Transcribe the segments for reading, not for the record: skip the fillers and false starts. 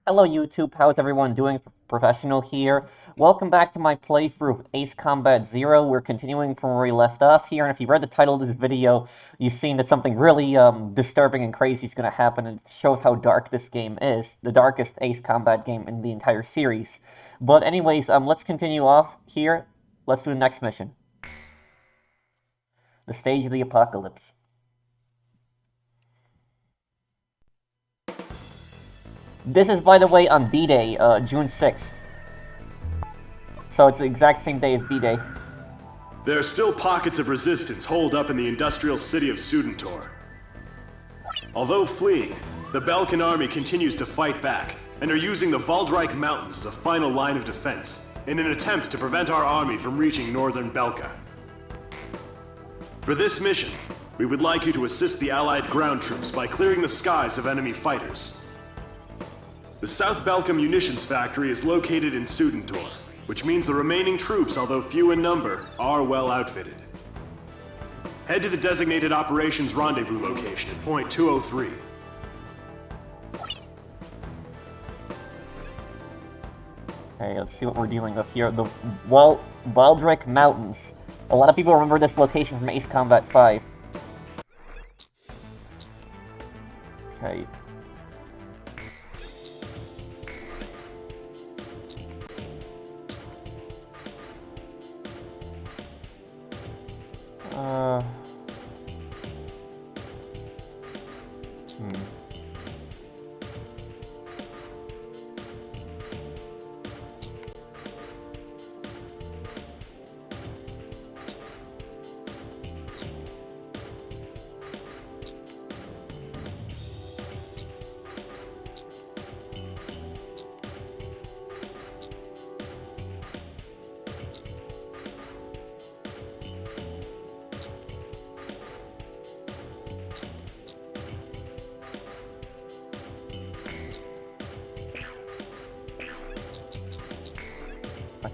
Hello YouTube, how's everyone doing? Professional here. Welcome back to my playthrough of Ace Combat Zero. We're continuing from where we left off here, and if you read the title of this video, you've seen that something really disturbing and crazy is going to happen, and it shows how dark this game is. The darkest Ace Combat game in the entire series. But anyways, let's continue off here. Let's do the next mission. The Stage of the Apocalypse. This is, by the way, on D-Day, June 6th. So it's the exact same day as D-Day. There are still pockets of resistance holed up in the industrial city of Sudentor. Although fleeing, the Belkan army continues to fight back, and are using the Valdreich Mountains as a final line of defense, in an attempt to prevent our army from reaching northern Belka. For this mission, we would like you to assist the Allied ground troops by clearing the skies of enemy fighters. The South Belka munitions factory is located in Sudentor, which means the remaining troops, although few in number, are well outfitted. Head to the designated operations rendezvous location at point 203. Okay, let's see what we're dealing with here. The Valdreich Mountains. A lot of people remember this location from Ace Combat 5. Okay.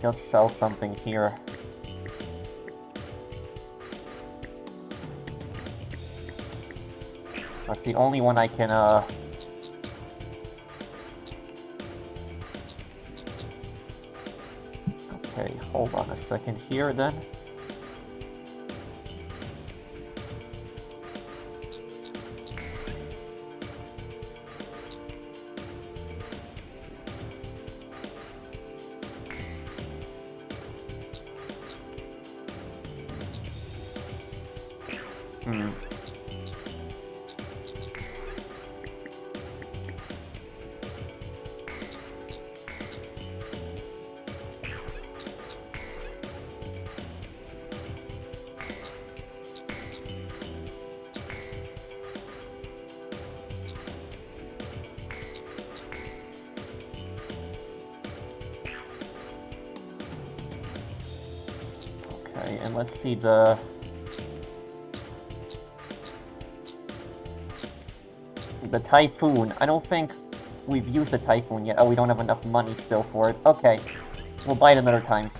Let's sell something here. That's the only one I can, Okay, hold on a second here, then. Okay, and let's see the Typhoon. I don't think we've used the Typhoon yet. Oh, we don't have enough money still for it. Okay, we'll buy it another time.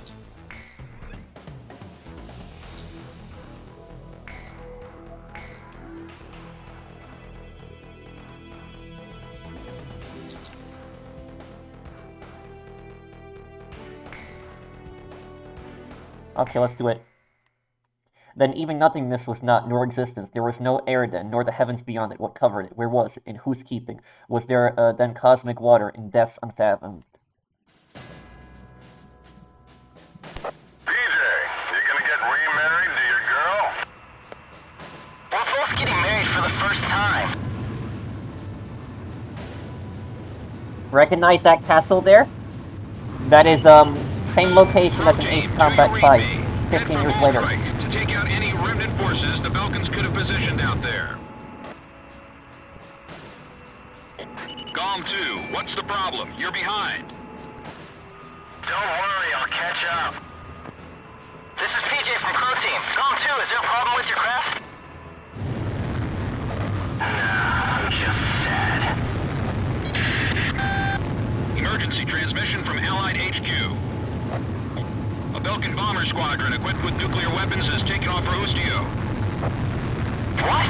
Okay, let's do it. Then even nothingness was not, nor existence. There was no air then, nor the heavens beyond it. What covered it? Where was it? In whose keeping? Was there then cosmic water in depths unfathomed? PJ, you gonna get remarried to your girl? We're both getting married for the first time. Recognize that castle there? That is, same location that's in Ace Combat 5, 15 years later. To take out any remnant forces the Belkans could have positioned out there. Galm 2, what's the problem? You're behind. Don't worry, I'll catch up. This is PJ from Pro Team. Galm 2, is there a problem with your craft? No, I'm just sad. Emergency transmission from Allied HQ. A Belkan bomber squadron equipped with nuclear weapons has taken off for Ustio. What?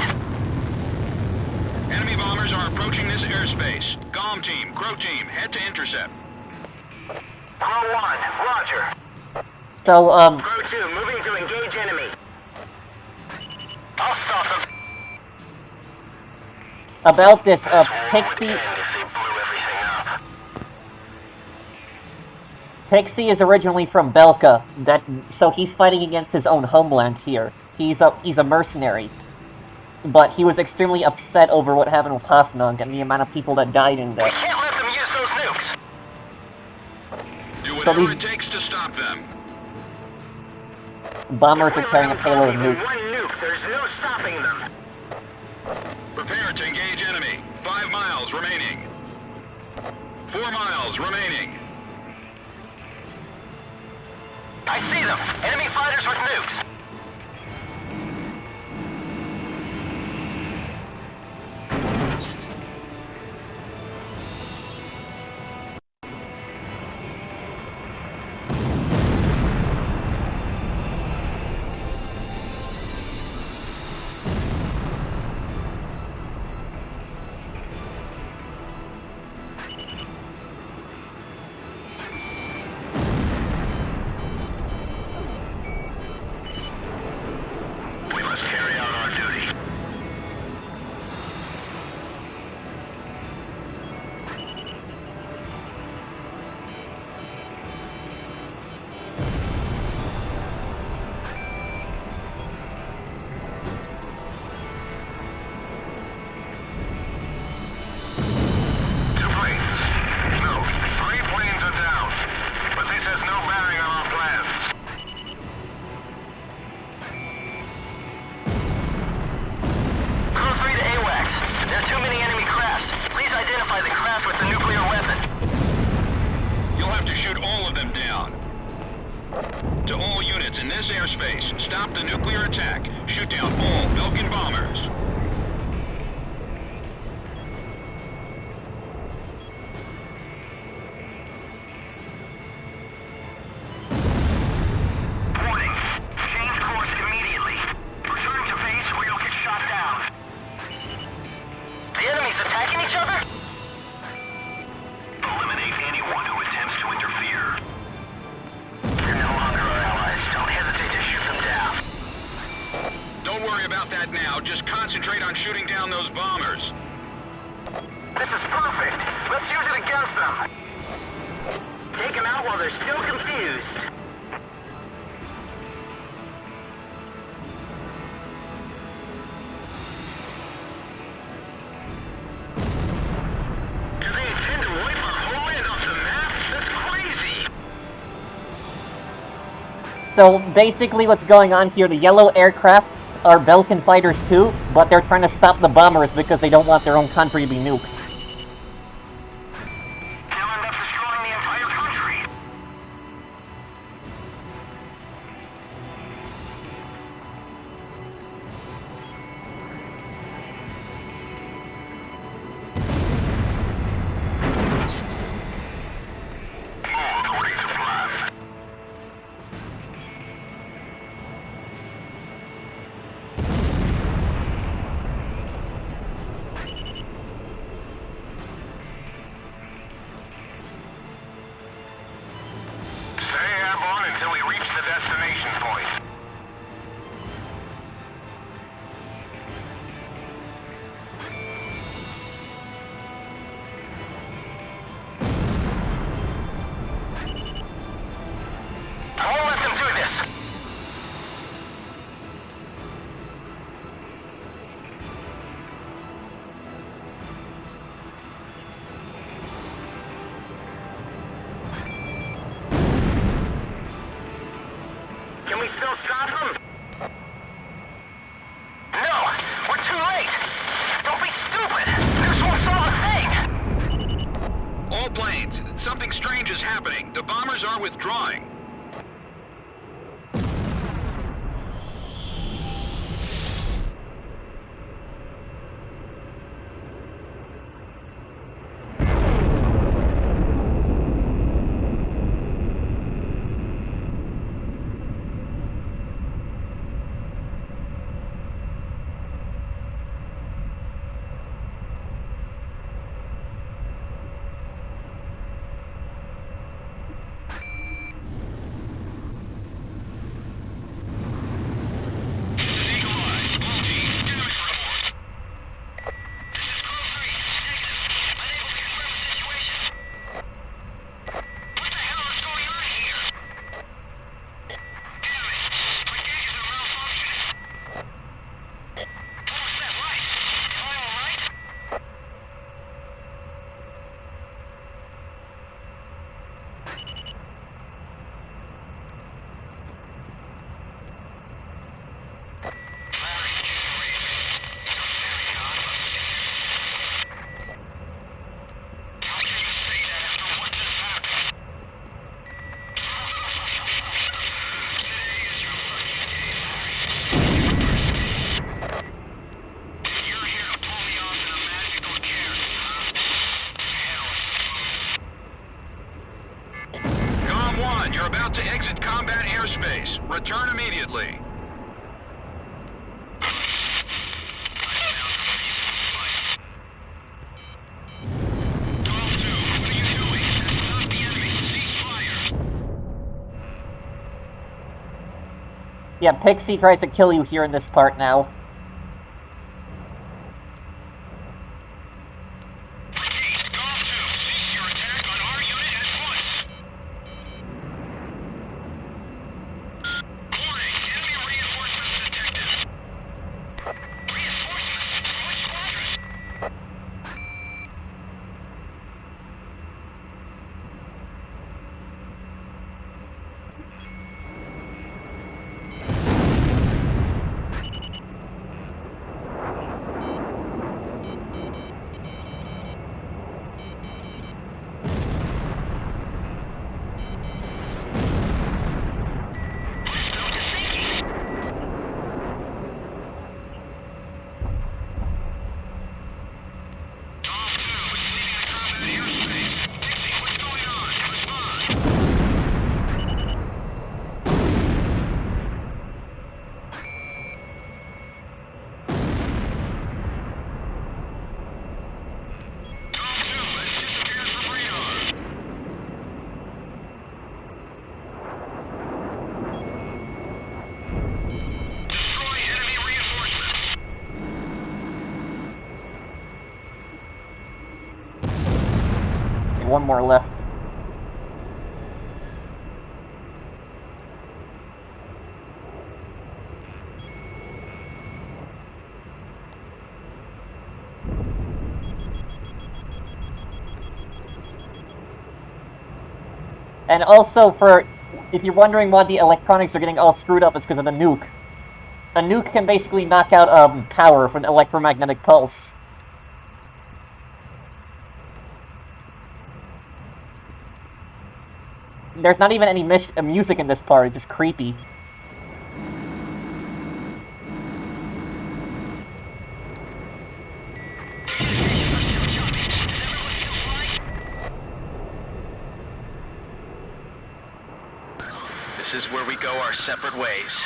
Enemy bombers are approaching this airspace. Galm team, Crow team, head to intercept. Crow 1, roger. So, Crow 2, moving to engage enemy. I'll stop them. about this, Pixie... Pixie is originally from Belka, so he's fighting against his own homeland here. He's a mercenary. But he was extremely upset over what happened with Hafnung and the amount of people that died in there. We can't let them use those nukes. Do So whatever these- it takes to stop them. Bombers are carrying a payload of nukes. One nuke, there's no stopping them. Prepare to engage enemy. 5 miles remaining. 4 miles remaining. I see them. Enemy fighters with nukes. We must carry out our duty. Two planes. No, 3 planes are down. But this has no bearing on our plans. Crew 3 to AWACS. There are too many enemy crafts. Please identify the craft with the nuclear weapon. You'll have to shoot all of them down. To all units in this airspace, stop the nuclear attack. Shoot down all Belkan bombers. Warning. Change course immediately. Return to base or you'll get shot down. The enemy's attacking each other? Eliminate anyone who attempts to interfere. They're no longer our allies. Don't hesitate to shoot them down. Don't worry about that now. Just concentrate on shooting down those bombers. This is perfect. Let's use it against them. Take them out while they're still confused. Do they intend to wipe our homeland off the map? That's crazy. So basically what's going on here, the yellow aircraft are Belkan fighters too, but they're trying to stop the bombers because they don't want their own country to be nuked. They'll end up destroying the entire country. All according to plan. Stay airborne until we reach the destination point. I won't let them do this. Can we still stop them? No! We're too late! Don't be stupid! This won't solve a thing! All planes, something strange is happening. The bombers are withdrawing. Belkan, you're about to exit combat airspace. Return immediately. Yeah, Pixie tries to kill you here in this part now. One more left. And also, if you're wondering why the electronics are getting all screwed up, it's because of the nuke. A nuke can basically knock out power from an electromagnetic pulse. There's not even any music in this part, it's just creepy. This is where we go our separate ways.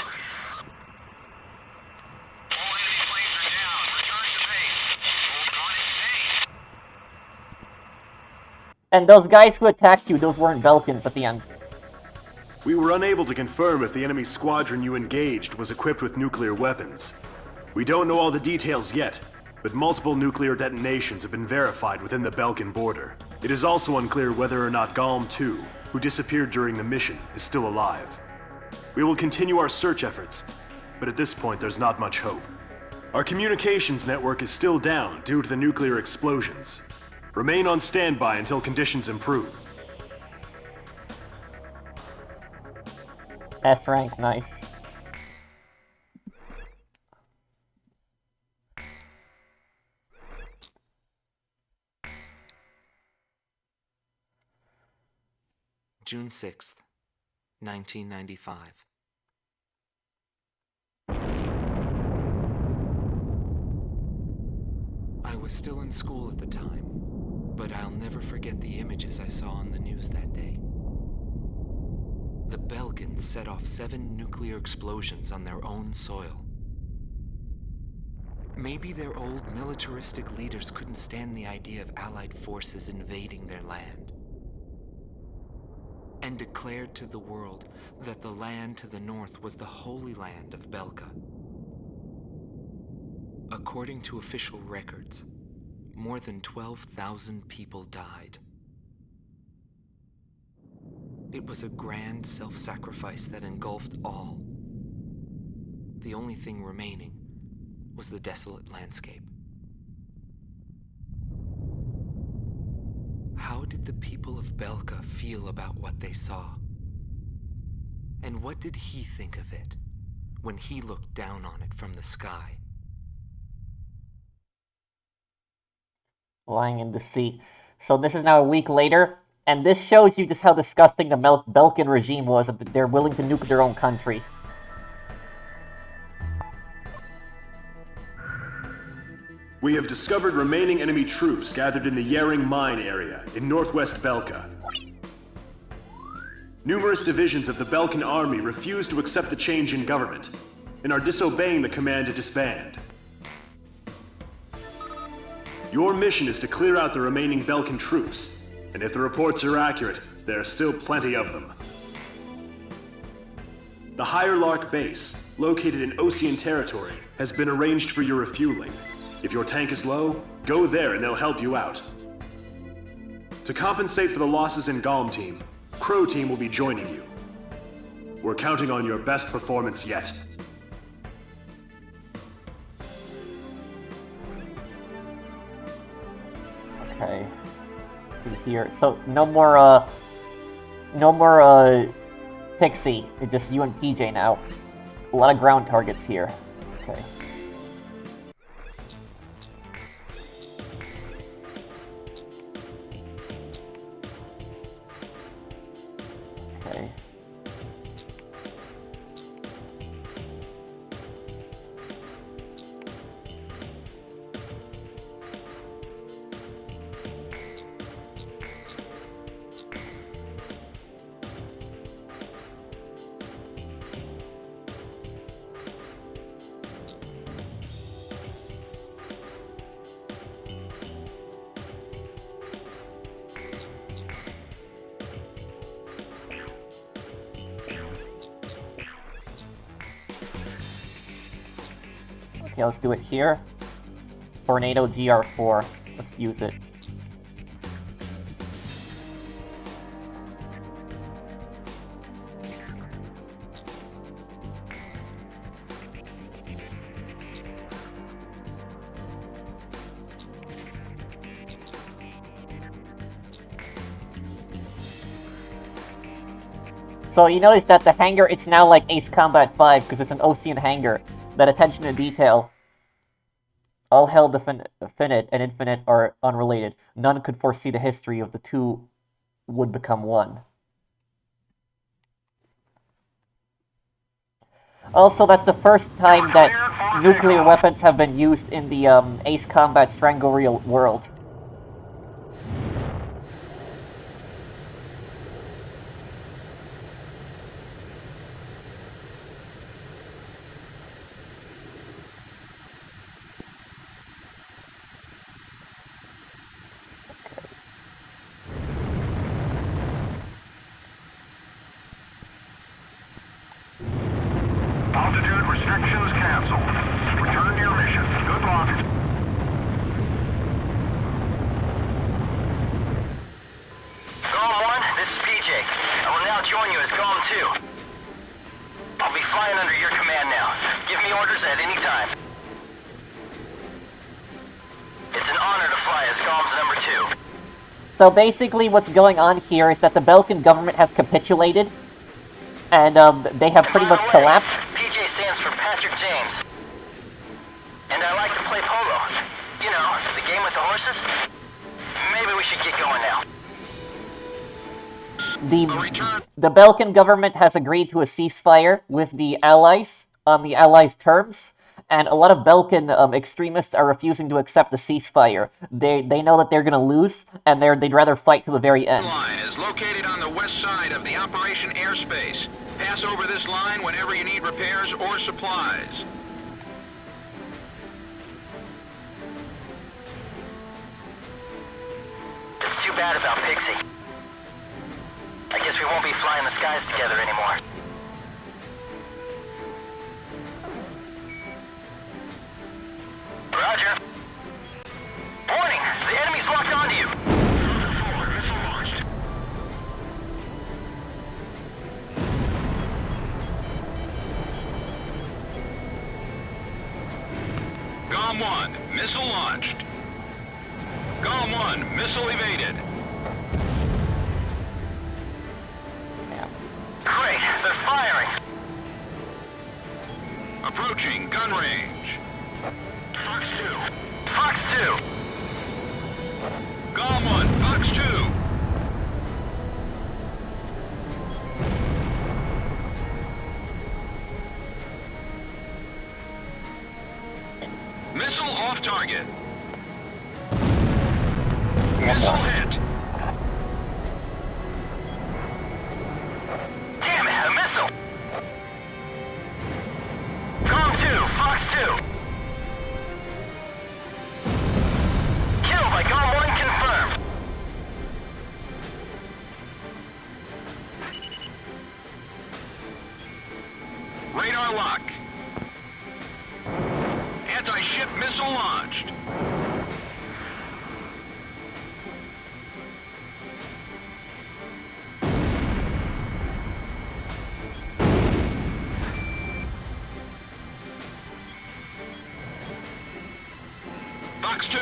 All enemy planes are down. Return to base. Hold on and stay. And those guys who attacked you, those weren't Belkans at the end. We were unable to confirm if the enemy squadron you engaged was equipped with nuclear weapons. We don't know all the details yet, but multiple nuclear detonations have been verified within the Belkan border. It is also unclear whether or not Galm 2, who disappeared during the mission, is still alive. We will continue our search efforts, but at this point there's not much hope. Our communications network is still down due to the nuclear explosions. Remain on standby until conditions improve. S rank, nice. June 6th, 1995. I was still in school at the time, but I'll never forget the images I saw on the news that day. The Belkans set off 7 nuclear explosions on their own soil. Maybe their old militaristic leaders couldn't stand the idea of Allied forces invading their land, and declared to the world that the land to the north was the Holy Land of Belka. According to official records, more than 12,000 people died. It was a grand self-sacrifice that engulfed all. The only thing remaining was the desolate landscape. How did the people of Belka feel about what they saw? And what did he think of it when he looked down on it from the sky? Lying in deceit. So this is now a week later, and this shows you just how disgusting the Belkan regime was, that they're willing to nuke their own country. We have discovered remaining enemy troops gathered in the Yering mine area in northwest Belka. Numerous divisions of the Belkan army refuse to accept the change in government and are disobeying the command to disband. Your mission is to clear out the remaining Belkan troops, and if the reports are accurate, there are still plenty of them. The Higher Lark base, located in Ocean territory, has been arranged for your refueling. If your tank is low, go there and they'll help you out. To compensate for the losses in Galm Team, Crow Team will be joining you. We're counting on your best performance yet. Okay. See here. So no more Pixie. It's just you and PJ now. A lot of ground targets here. Okay. Okay. Okay, let's do it here. Tornado GR4. Let's use it. So you notice that the hangar, it's now like Ace Combat 5 because it's an Ocean hangar. That attention to detail. All hell definite and infinite are unrelated. None could foresee the history of the two would become one. Also, that's the first time that nuclear weapons have been used in the Ace Combat Strangle Real world. Altitude restrictions canceled. Return to your mission. Good luck. Galm 1, this is PJ. I will now join you as Galm 2. I'll be flying under your command now. Give me orders at any time. It's an honor to fly as Galm's number 2. So basically what's going on here is that the Belkan government has capitulated, and they have pretty much collapsed. PJ stands for Patrick James. And I like to play polo. You know, the game with the horses. Maybe we should get going now. The Belkan government has agreed to a ceasefire with the Allies on the Allies' terms, and a lot of Belkan extremists are refusing to accept the ceasefire. They know that they're going to lose, and they'd rather fight to the very end. Line is located on the west side of the operation airspace. Pass over this line whenever you need repairs or supplies. It's too bad about Pixie. I guess we won't be flying the skies together anymore. Roger. Warning! The enemy's locked onto you! Moving forward, missile launched. Galm 1, missile launched. Galm 1, missile evaded. Great, they're firing! Approaching gun range. Fox 2. Fox 2! Galm 1, Fox 2. Missile off target. Missile hit. Radar lock. Anti-ship missile launched. Box 2.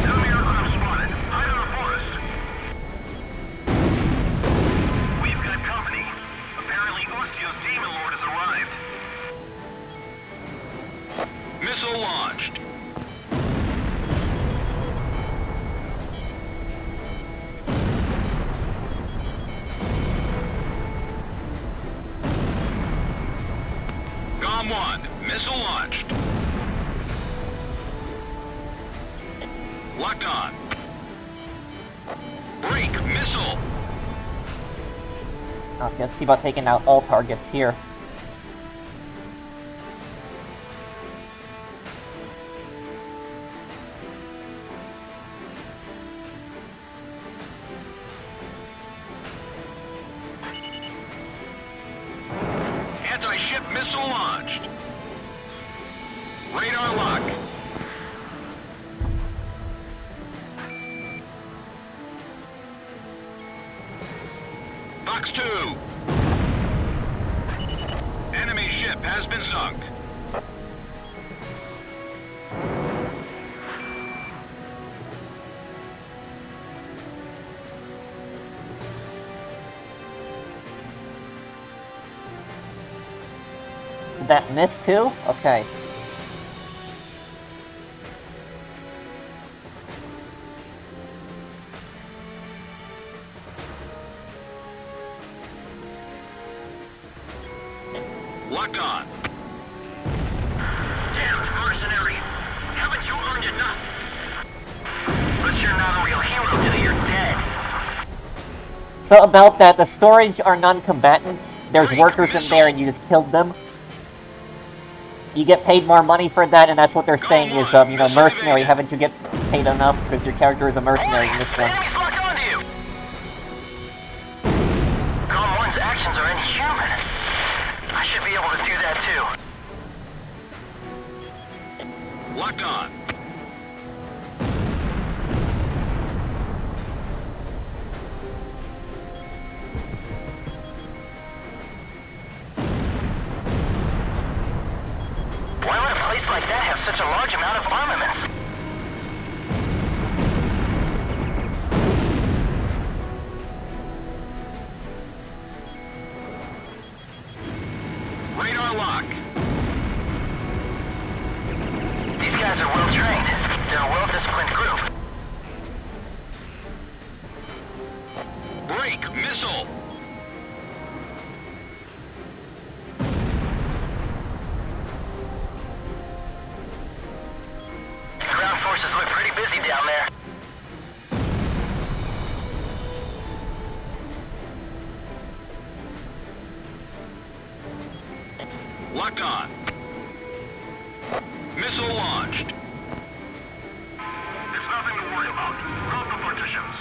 Enemy aircraft spotted. Hide in the forest. We've got company. Apparently Ustio's Demon Lord has arrived. Missile launched. Galm 1, missile launched. Locked on. Break, missile. Okay, let's see about taking out all targets here. Anti-ship missile launched. Radar lock. Box 2. Enemy ship has been sunk. Did that miss too? Okay. Locked on. Damn mercenary! Haven't you earned enough? But you're not a real hero till you're dead. So about that, the storage are non-combatants. There's workers in there and you just killed them. You get paid more money for that, and that's what they're saying is, you know, mercenary. Haven't you get paid enough because your character is a mercenary in this one? Enemies lock onto you! Galm 1's actions are inhuman. I should be able to do that too. Locked on. Why would a place like that have such a large amount of armaments? Radar lock. These guys are well trained. They're a well-disciplined group. Break, missile. Ground forces look pretty busy down there. Locked on. Missile launched. There's nothing to worry about. Drop the partitions.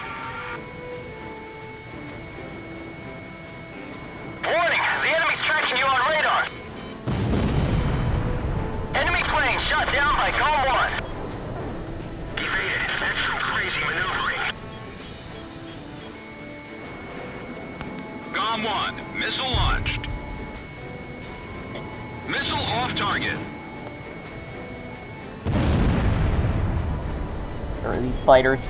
Warning! The enemy's tracking you on radar! Enemy plane shot down by Galm 1. Evaded. That's some crazy maneuvering. Galm 1, missile launched. Missile off target. Or are these fighters?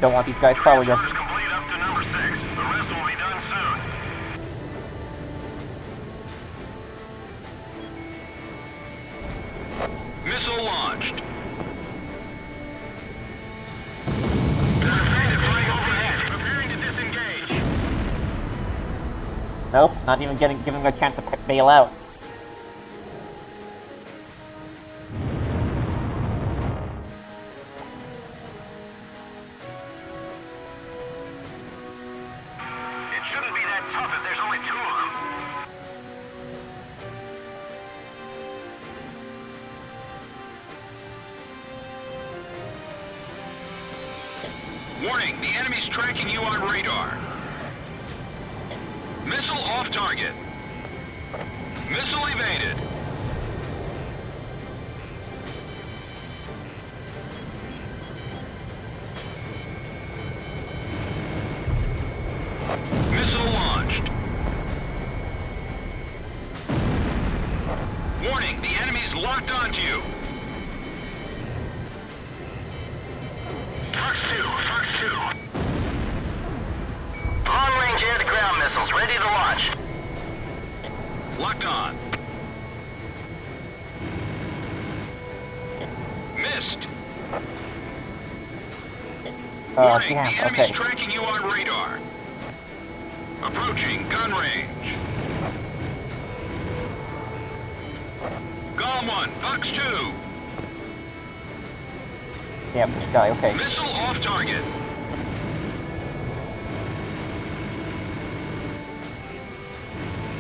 Don't want these guys following us. Transfer is complete up to number 6. The rest will be done soon. Missile launched. There's a friend flying overhead. Preparing to disengage. Nope, not even giving them a chance to bail out. It shouldn't be that tough if there's only 2 of them. Warning, the enemy's tracking you on radar. Missile off target. Missile evaded. Missile launched. Warning, the enemy's locked onto you. Fox 2. Long-range air-to-ground missiles ready to launch. Locked on. Missed. Warning, Damn, the enemy's okay. tracking you on radar. Approaching gun range. Galm 1, Fox 2. Damn, this guy, okay. Missile off target.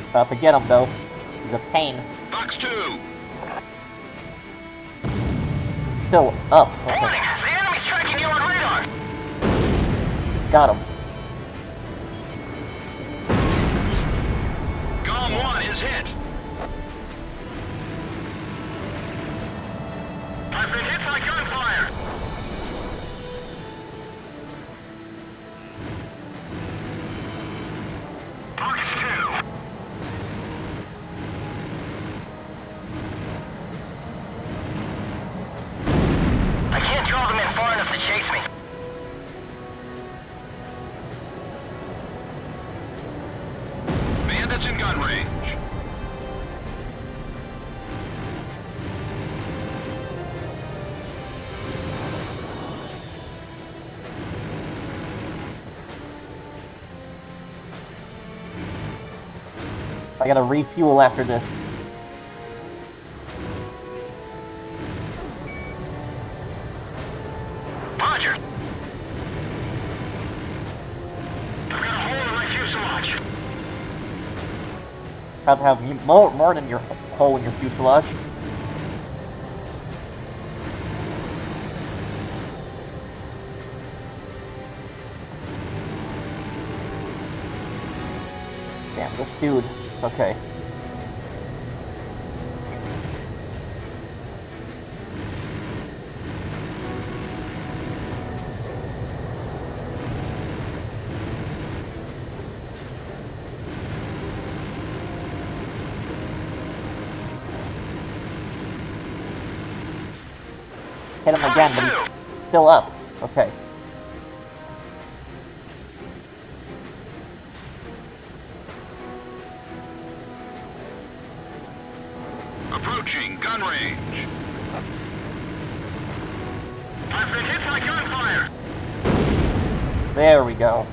About to get him, though. He's a pain. Fox 2. Still up. Warning! Okay, The enemy's tracking you on radar! got him. Galm 1 is hit. I've been hit by gunfire! Fox 2. I can't draw them in far enough to chase me. Bandits in gun range. I gotta refuel after this. Roger. I've got a hole in my fuselage. Have to have more than your hole in your fuselage. Damn, this dude. Okay. Hit him again, but he's still up. Okay. Approaching gun range. I've been hit by gunfire. There we go.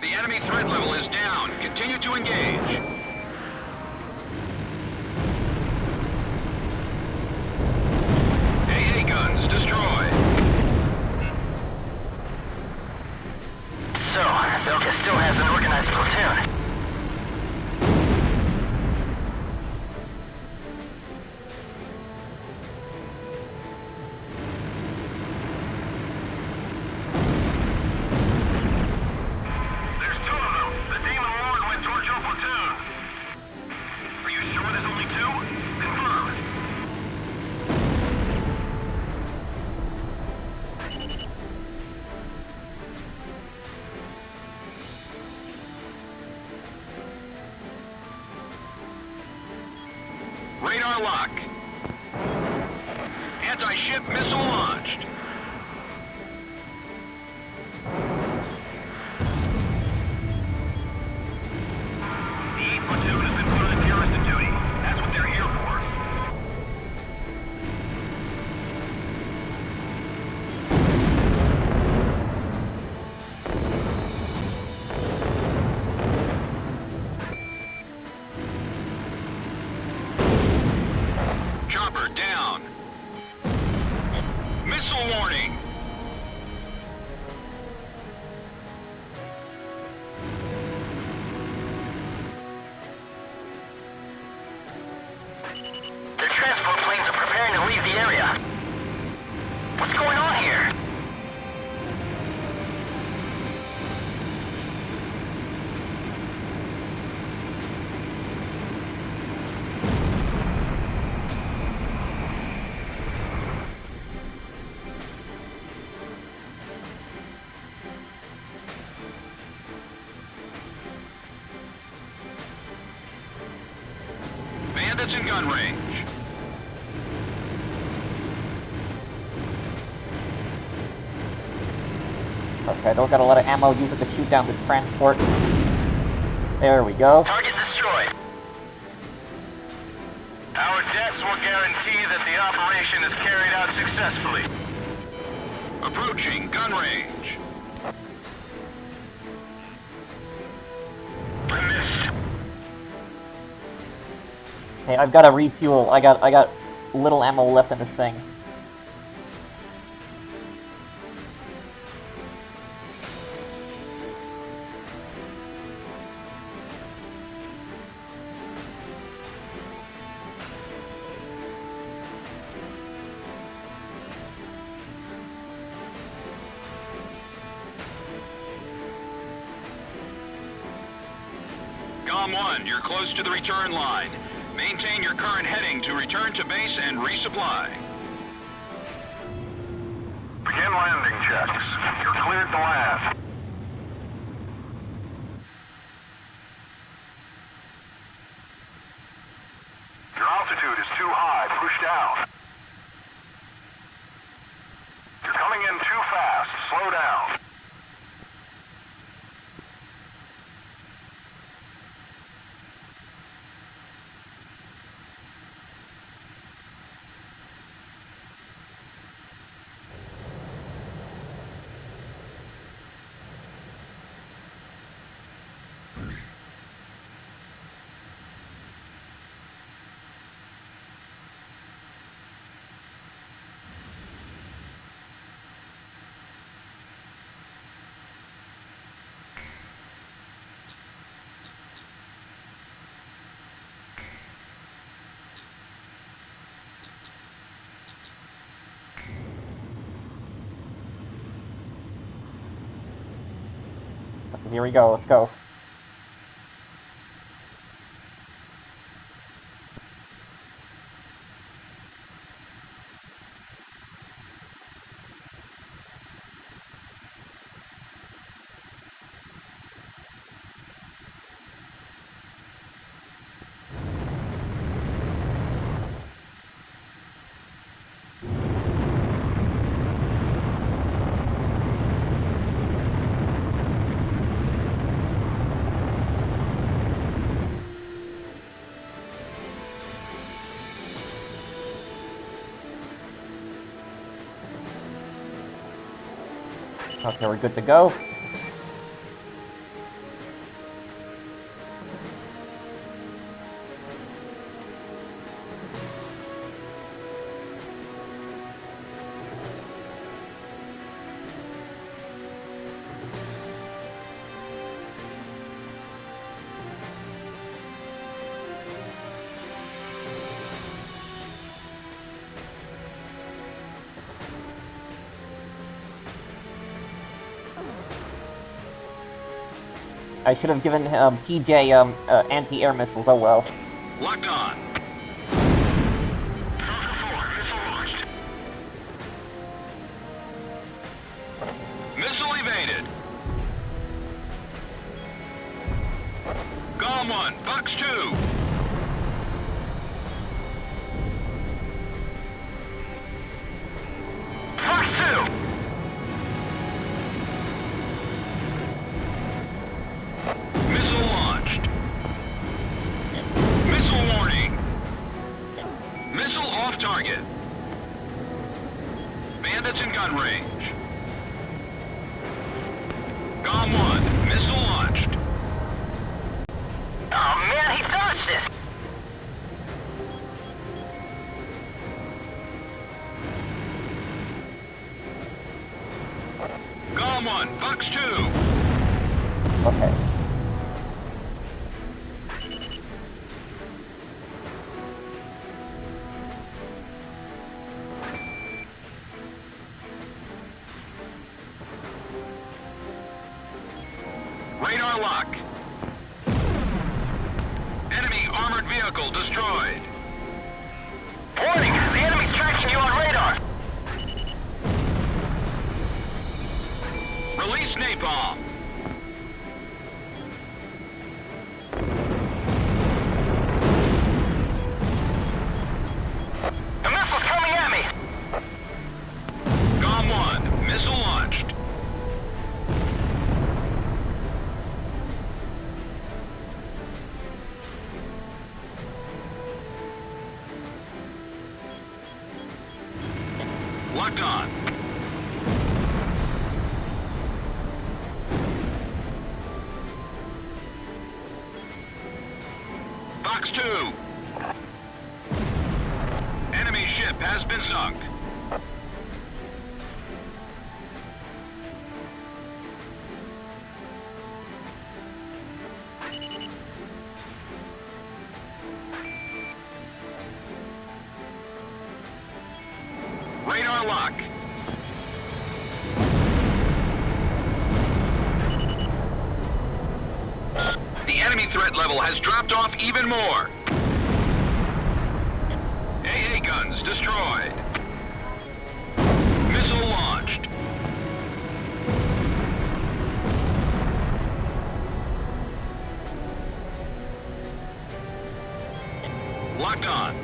The enemy threat level is down. Continue to engage. AA guns destroyed. So, Belka still has an organized platoon. There's two of them. The Demon Lord went towards your platoon. Are you sure there's only two? Confirm. Radar lock. Anti-ship missile launched. The 8th platoon has been put on garrison duty. That's what they're here for. Chopper down. Missile Bandits in gun range. Okay, I don't got a lot of ammo. Use it to shoot down this transport. There we go. Target destroyed. Our deaths will guarantee that the operation is carried out successfully. Approaching gun range. Missed. Hey, I've got to refuel. I got little ammo left in this thing. Galm 1, you're close to the return line. Maintain your current heading to return to base and resupply. Begin landing checks. You're cleared to land. Your altitude is too high. Push down. You're coming in too fast. Slow down. Here we go, let's go. Okay, we're good to go. I should have given PJ anti-air missiles, oh well. Locked on. Missile launched. Missile evaded. Galm 1, Fox 2. Fox 2! Missile launched. Missile warning. Missile off target. Bandits in gun range. Galm 1, missile launched. Oh man, he dodged it! Galm 1, Fox 2. Okay. Radar lock. Enemy armored vehicle destroyed. Warning! The enemy's tracking you on radar! Release napalm. Locked on. Box 2. Enemy ship has been sunk. Radar lock. The enemy threat level has dropped off even more. AA guns destroyed. Missile launched. Locked on.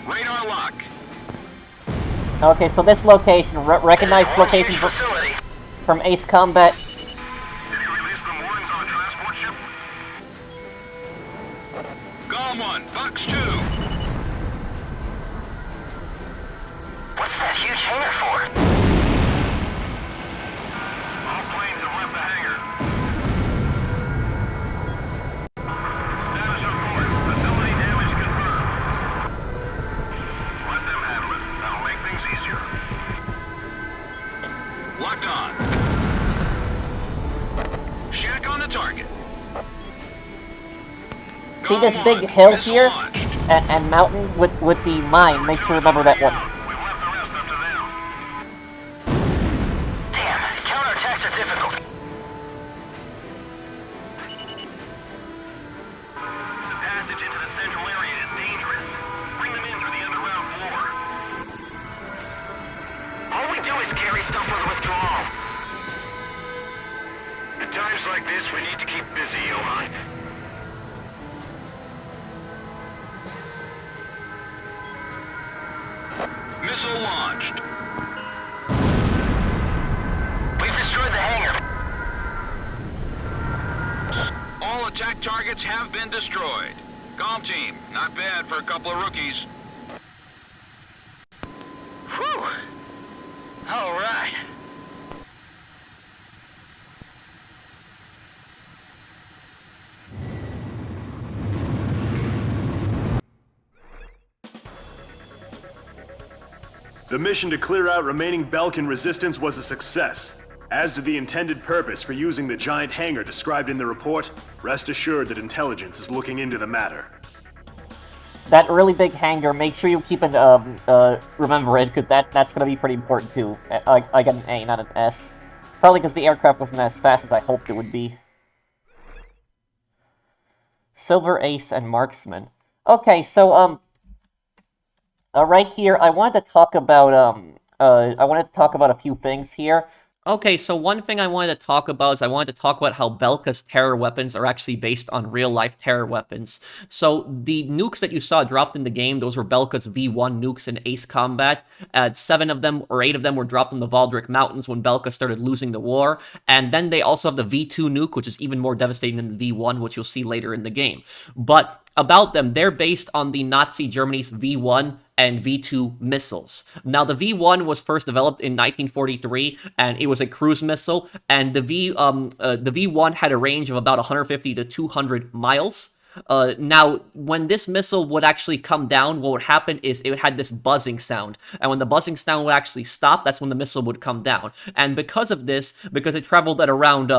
Radar lock. Okay, so this location, recognize this location Facility. from Ace Combat. Did you release the moorings on the transport ship? Galm 1, Box 2. What's that huge hangar for? All planes have left the hangar. Status report. Facility damage confirmed. Let them handle it. That'll make things easier. Locked on. Shack on the target. See this Galm big 1, hill missile here launched. and mountain with the mine? Make sure to remember that one. We've left the rest up to them. Damn, counterattacks are difficult. The passage into the central area is dangerous. Bring them in through the underground floor. All we do is carry stuff for the withdrawal. At times like this, we need to keep busy, Johan. Missile launched. We've destroyed the hangar. All attack targets have been destroyed. Galm team, not bad for a couple of rookies. Whew. All right. The mission to clear out remaining Belkan resistance was a success. As to the intended purpose for using the giant hangar described in the report, rest assured that intelligence is looking into the matter. That really big hangar, make sure you keep it, remember it, because that's gonna be pretty important too. I got an A, not an S. Probably because the aircraft wasn't as fast as I hoped it would be. Silver Ace and Marksman. Okay, so, right here, I wanted to talk about a few things here. Okay, so one thing I wanted to talk about is I wanted to talk about how Belka's terror weapons are actually based on real-life terror weapons. So the nukes that you saw dropped in the game, those were Belka's V1 nukes in Ace Combat. 7 of them, or 8 of them, were dropped in the Valdric Mountains when Belka started losing the war. And then they also have the V2 nuke, which is even more devastating than the V1, which you'll see later in the game. But about them, they're based on the Nazi Germany's V1 and V2 missiles. Now, the V1 was first developed in 1943, and it was a cruise missile, and the V1 had a range of about 150 to 200 miles. Now, when this missile would actually come down, what would happen is it had this buzzing sound, and when the buzzing sound would actually stop, that's when the missile would come down. And because of this, because it traveled at around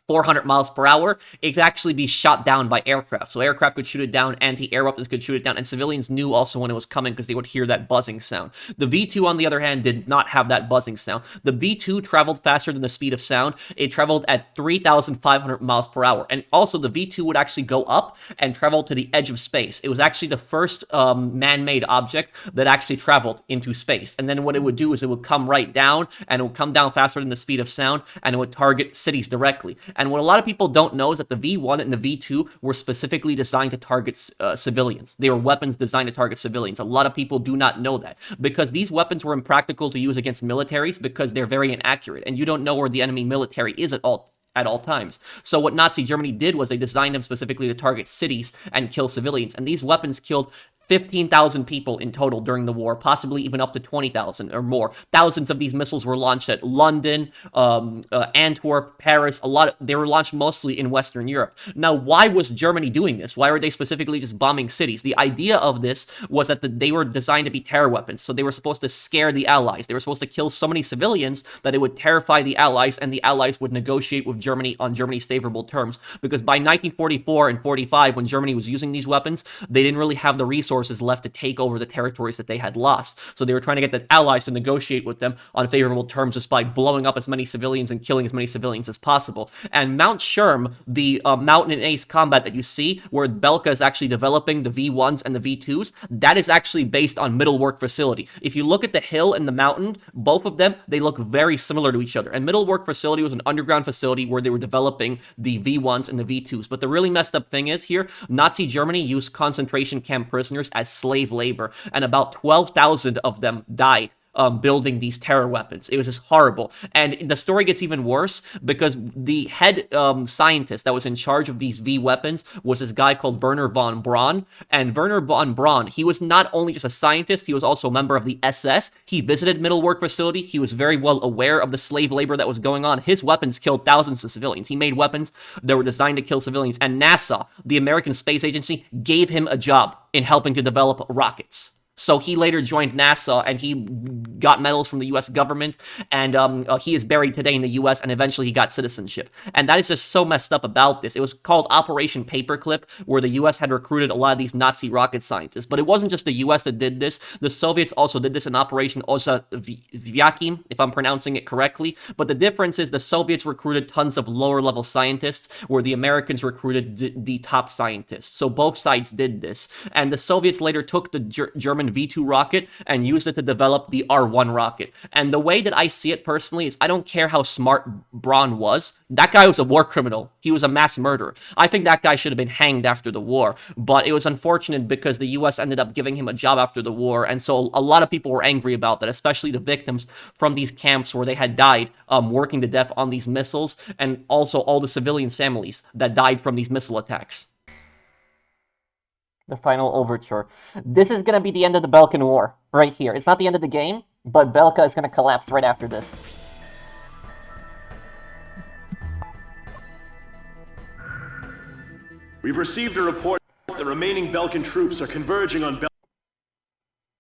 400 miles per hour, it could actually be shot down by aircraft. So aircraft could shoot it down, anti-air weapons could shoot it down, and civilians knew also when it was coming because they would hear that buzzing sound. The V2, on the other hand, did not have that buzzing sound. The V2 traveled faster than the speed of sound. It traveled at 3,500 miles per hour. And also, the V2 would actually go up and travel to the edge of space. It was actually the first man-made object that actually traveled into space. And then what it would do is it would come right down, and it would come down faster than the speed of sound, and it would target cities directly. And what a lot of people don't know is that the V1 and the V2 were specifically designed to target civilians. They were weapons designed to target civilians. A lot of people do not know that, because these weapons were impractical to use against militaries because they're very inaccurate, and you don't know where the enemy military is at all times. So what Nazi Germany did was they designed them specifically to target cities and kill civilians, and these weapons killed 15,000 people in total during the war, possibly even up to 20,000 or more. Thousands of these missiles were launched at London, Antwerp, Paris. They were launched mostly in Western Europe. Now, why was Germany doing this? Why were they specifically just bombing cities? The idea of this was that they were designed to be terror weapons, so they were supposed to scare the Allies. They were supposed to kill so many civilians that it would terrify the Allies, and the Allies would negotiate with Germany on Germany's favorable terms. Because by 1944 and 45, when Germany was using these weapons, they didn't really have the resources left to take over the territories that they had lost. So they were trying to get the Allies to negotiate with them on favorable terms just by blowing up as many civilians and killing as many civilians as possible. And Mount Sherm, the mountain in Ace Combat that you see, where Belka is actually developing the V1s and the V2s, that is actually based on Middle Work Facility. If you look at the hill and the mountain, both of them, they look very similar to each other. And Middle Work Facility was an underground facility where they were developing the V1s and the V2s. But the really messed up thing is here, Nazi Germany used concentration camp prisoners as slave labor, and about 12,000 of them died building these terror weapons. It was just horrible. And the story gets even worse because the head scientist that was in charge of these V weapons was this guy called Werner von Braun. And Werner von Braun, he was not only just a scientist, he was also a member of the SS. He visited Middle Work Facility. He was very well aware of the slave labor that was going on. His weapons killed thousands of civilians. He made weapons that were designed to kill civilians. And NASA, the American Space Agency, gave him a job in helping to develop rockets. So he later joined NASA, and he got medals from the U.S. government, and he is buried today in the U.S., and eventually he got citizenship. And that is just so messed up about this. It was called Operation Paperclip, where the U.S. had recruited a lot of these Nazi rocket scientists. But it wasn't just the U.S. that did this. The Soviets also did this in Operation Ozavyakim, if I'm pronouncing it correctly. But the difference is the Soviets recruited tons of lower-level scientists, where the Americans recruited the top scientists. So both sides did this. And the Soviets later took the German V2 rocket and used it to develop the R1 rocket. And the way that I see it personally is I don't care how smart Braun was. That guy was a war criminal. He was a mass murderer. I think that guy should have been hanged after the war. But it was unfortunate because the US ended up giving him a job after the war. And so a lot of people were angry about that, especially the victims from these camps where they had died working to death on these missiles, and also all the civilians' families that died from these missile attacks. The final overture. This is going to be the end of the Belkan War, right here. It's not the end of the game, but Belka is going to collapse right after this. We've received a report that the remaining Belkan troops are converging on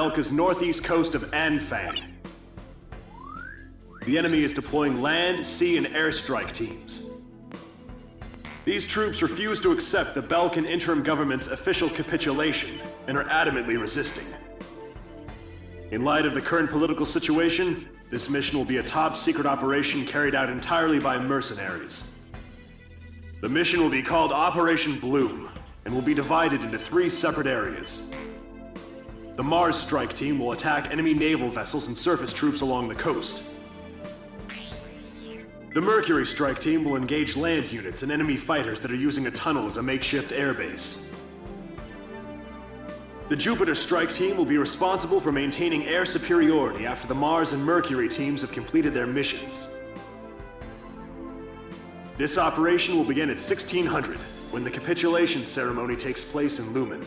Belka's northeast coast of Anfang. The enemy is deploying land, sea, and airstrike teams. These troops refuse to accept the Belkan interim government's official capitulation and are adamantly resisting. In light of the current political situation, this mission will be a top-secret operation carried out entirely by mercenaries. The mission will be called Operation Broom and will be divided into 3 separate areas. The Mars Strike Team will attack enemy naval vessels and surface troops along the coast. The Mercury Strike Team will engage land units and enemy fighters that are using a tunnel as a makeshift airbase. The Jupiter Strike Team will be responsible for maintaining air superiority after the Mars and Mercury teams have completed their missions. This operation will begin at 1600, when the capitulation ceremony takes place in Lumen.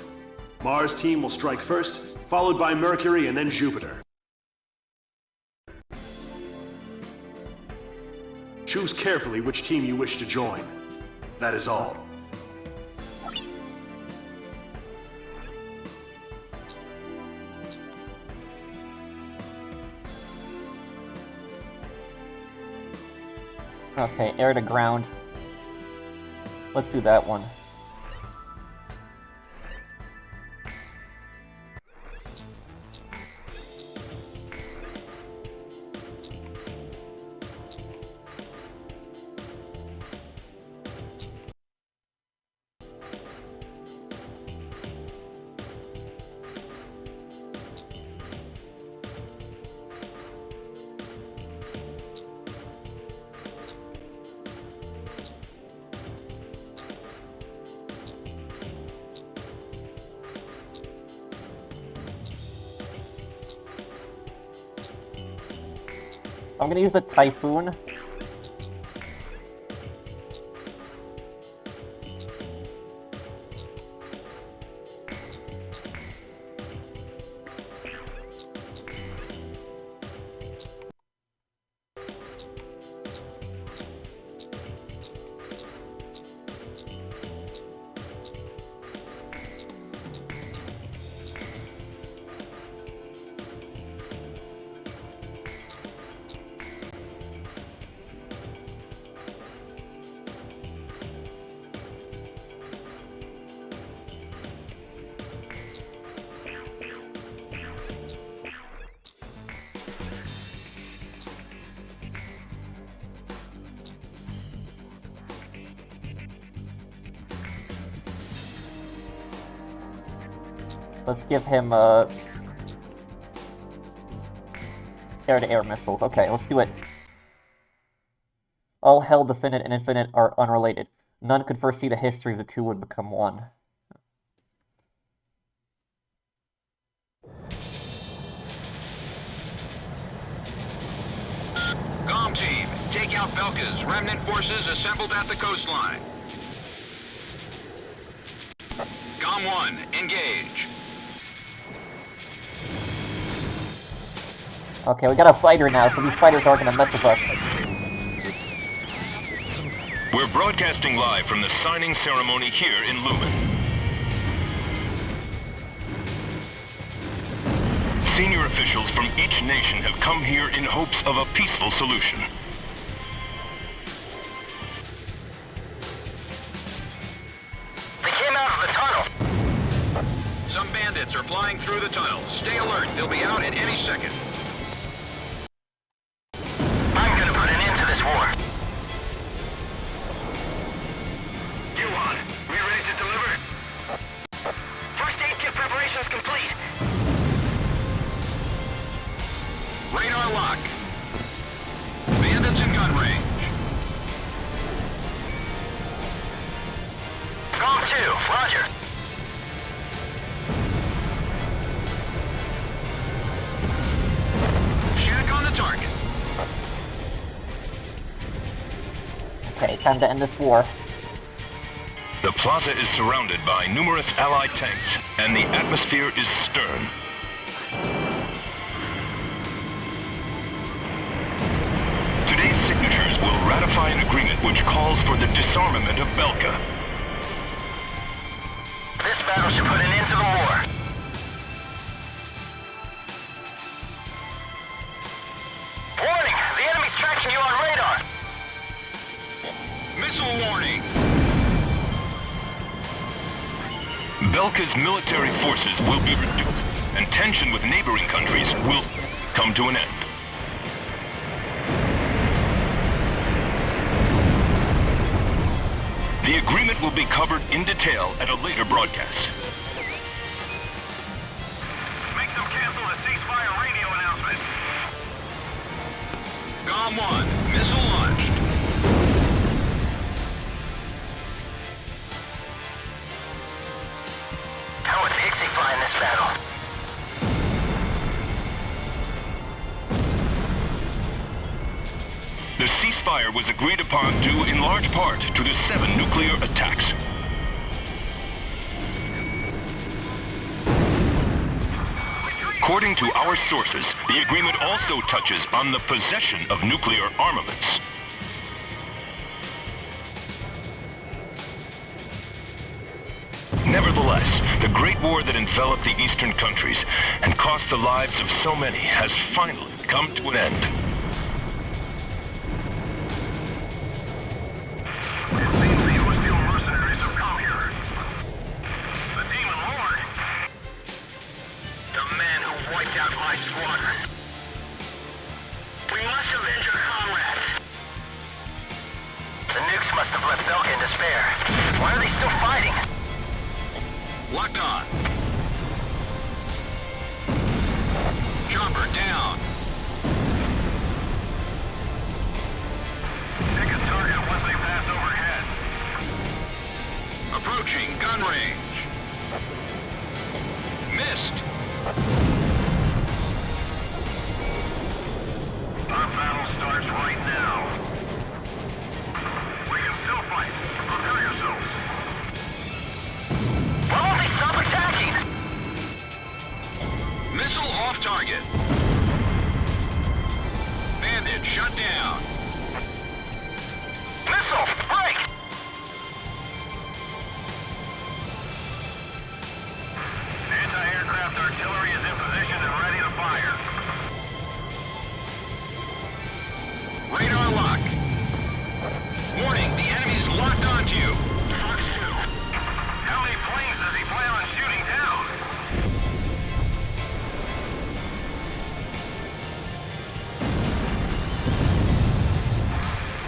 Mars team will strike first, followed by Mercury and then Jupiter. Choose carefully which team you wish to join. That is all. Okay, air to ground. Let's do that one. I'm gonna use the Typhoon. Let's give him air-to-air missiles. Okay, let's do it. All Hell, Definite, and Infinite are unrelated. None could foresee the history of the two would become one. Galm team, take out Belka's remnant forces assembled at the coastline. Galm 1, engage. Okay, we got a fighter now, so these fighters aren't gonna mess with us. We're broadcasting live from the signing ceremony here in Lumen. Senior officials from each nation have come here in hopes of a peaceful solution. They came out of the tunnel. Some bandits are flying through the tunnel. Stay alert, they'll be out at any second. I'm gonna put an end to this war. You on? We ready to deliver? First aid kit preparations complete. Radar lock. Bandits in gun range. Galm 2, roger. Shack on the target. Okay, time to end this war. The plaza is surrounded by numerous Allied tanks, and the atmosphere is stern. Today's signatures will ratify an agreement which calls for the disarmament of Belka. This battle should put an end to the war. Warning! The enemy's tracking you on radar. Missile warning! Belka's military forces will be reduced, and tension with neighboring countries will come to an end. The agreement will be covered in detail at a later broadcast. Make them cancel the ceasefire radio announcement. Galm 1, missile launched. How is Ixify in this battle? The ceasefire was agreed upon due in large part to the 7 nuclear attacks. According to our sources, the agreement also touches on the possession of nuclear armaments. Nevertheless, the Great War that enveloped the eastern countries and cost the lives of so many has finally come to an end. It seems the U.S. mercenary Why are they still fighting? Locked on. Chopper down. Pick a target once they pass overhead. Approaching gun range. Missed. Our battle starts right now. We can still fight. Prepare yourselves. Why won't they stop attacking? Missile off target. Bandit shut down. Missile! Break! Anti-aircraft artillery is in position and ready to fire. Radar lock. Warning, the enemy's locked onto you. Fox 2. How many planes does he plan on shooting down?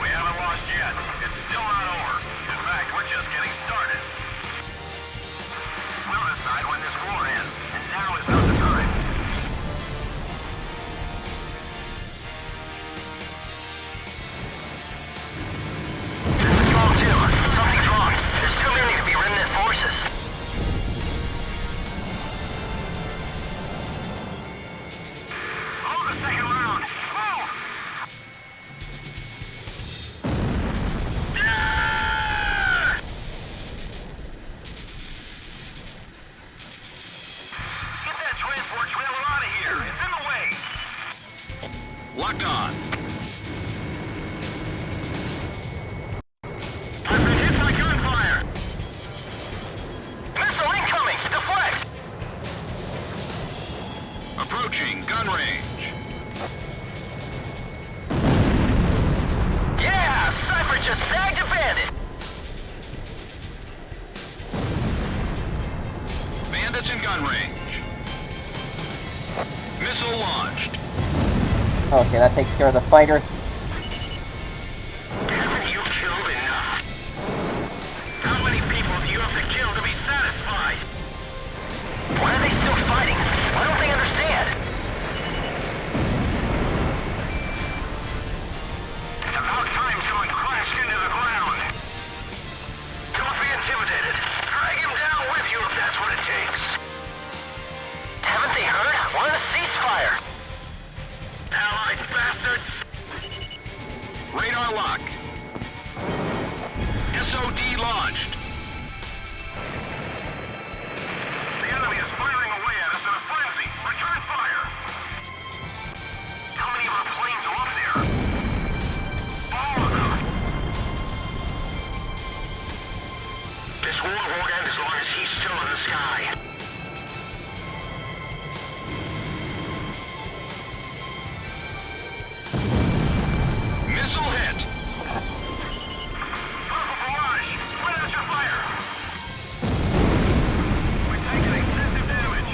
We haven't lost yet. It's still not over. In fact, we're just getting started. We'll decide when this war ends, and now is not the time. This is Galm 2. Something's wrong. There's too many to be remnant forces. Oh, the second round! Move! Yeah! Get that transport trailer out of here! It's in the way! Locked on. I've been hit by gunfire! Missile incoming! Deflect! Approaching gun range. Yeah! Cypher just bagged a bandit! Bandits in gun range. Missile launched. Okay, that takes care of the fighters. Haven't you killed enough? How many people do you have to kill to be satisfied? Why are they still fighting? Why don't they understand? It's about time someone crashed into the ground. Don't be intimidated. Drag him down with you if that's what it takes. Haven't they heard? Want a ceasefire? Allied bastards! Radar lock. SOD launched. The enemy is firing away at us in a frenzy. Return fire! How many of our planes are up there? All of them! This war won't end as long as he's still in the sky. Missile hit. Purple barrage! Spread out your fire! We're taking extensive damage.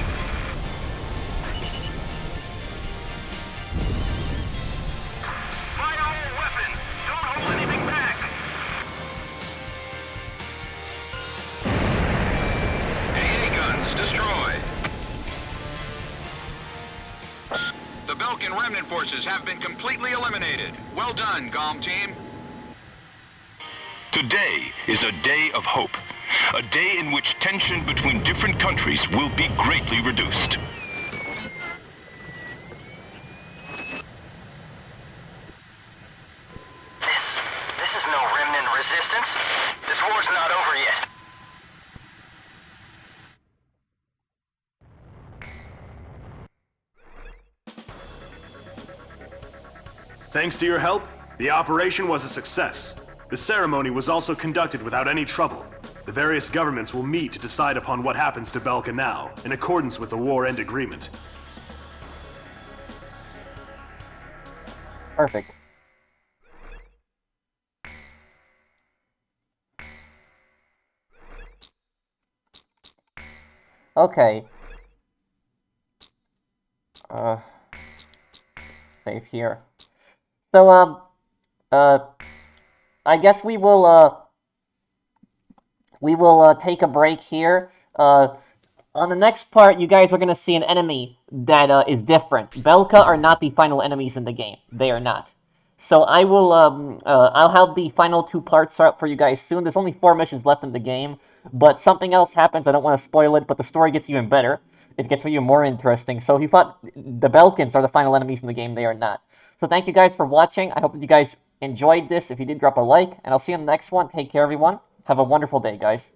Fire all weapons! Don't hold anything back! AA guns destroyed. The Belkan remnant forces have been completely eliminated. Well done, Galm team. Today is a day of hope. A day in which tension between different countries will be greatly reduced. This is no remnant resistance. This war's not over yet. Thanks to your help, the operation was a success. The ceremony was also conducted without any trouble. The various governments will meet to decide upon what happens to Belka now, in accordance with the war end agreement. Perfect. Okay. Save here. So, I guess we will, we will take a break here. On the next part, you guys are going to see an enemy that is different. Belka are not the final enemies in the game. They are not. So I will, I'll have the final 2 parts up for you guys soon. There's only 4 missions left in the game, but something else happens. I don't want to spoil it, but the story gets even better. It gets even more interesting. So if you thought the Belkans are the final enemies in the game, they are not. So thank you guys for watching. I hope that you guys enjoyed this. If you did, drop a like, and I'll see you in the next one. Take care, everyone. Have a wonderful day, guys.